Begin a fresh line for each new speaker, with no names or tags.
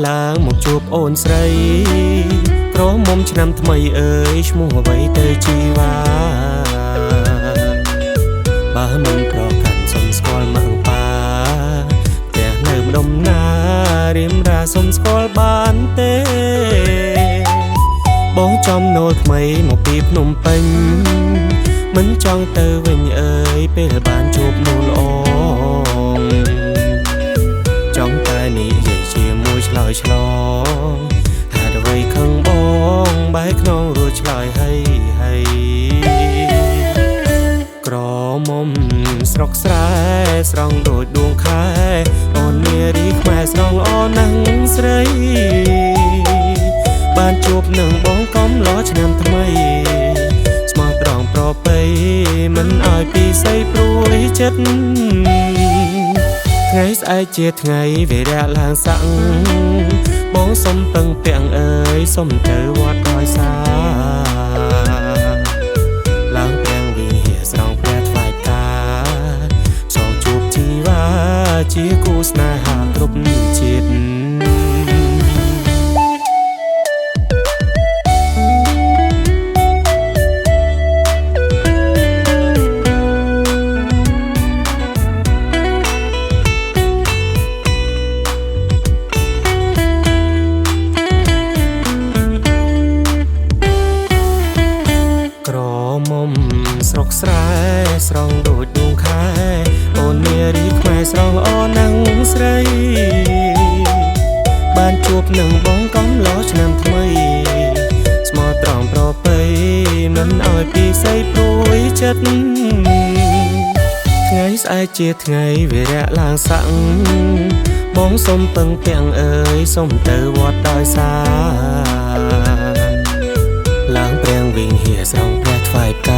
ឡើងមកជួបអូនស្រីក្រមុំឆ្នាំថ្មីអើយឈ្មោះអ្វីទៅជីវ៉ាបើមិនប្រកាន់សុំស្គាល់ម៉ងប៉ាផ្ទះនៅម្ដុំណារៀមរាសុំស្គាល់បានទេបងចំណូលថ្មីមកពីភ្នំពេញមិនចង់ទៅវិញអើយពេលបានជួបនូលអងចង់តែនិយាយជាមួយឆ្លើយឆ្លងហេតុអ្វីខឹងបងបែកខ្នងរួចឆ្លើយហើយក្រមុំស្រុកស្រែស្រង់ដូចដួងខែអូននារីខ្មែរស្រង់ល្អណាស់ស្រីបានជួបនឹងបងកំឡោឆ្នាំថ្មីស្មោះត្រង់ប្រពៃមិនឲ្យពីស័យព្រួយចិត្តថ្ងៃស្អែកជាថ្ងៃវិរៈឡើងសាំងបងសុំពឹងពាំងអើយសុំទៅវត្តដោយសារឡើងទាំងវិហារស្រង់ព្រះថ្វាយការសងជួបជីវ៉ាជាគូស្នេហាគ្រប់ជាតិស្រុកស្រែស្រង់ដូចដួងខែអូននារីខ្មែរស្រង់ល្អណាស់ស្រីបានជួបនឹងបងកំឡោឆ្នាំថ្មីស្មោះត្រង់ប្រពៃមិនឲ្យពីស័យព្រួយចិត្តថ្ងៃស្អែកជាថ្ងៃវិរៈឡើងសាំងបងសុំពឹងពាំងអើយសុំទៅវត្តដោយសារឡើងព្រាំងវិញហៀស្រង់ព្រះថ្វាយផ្កា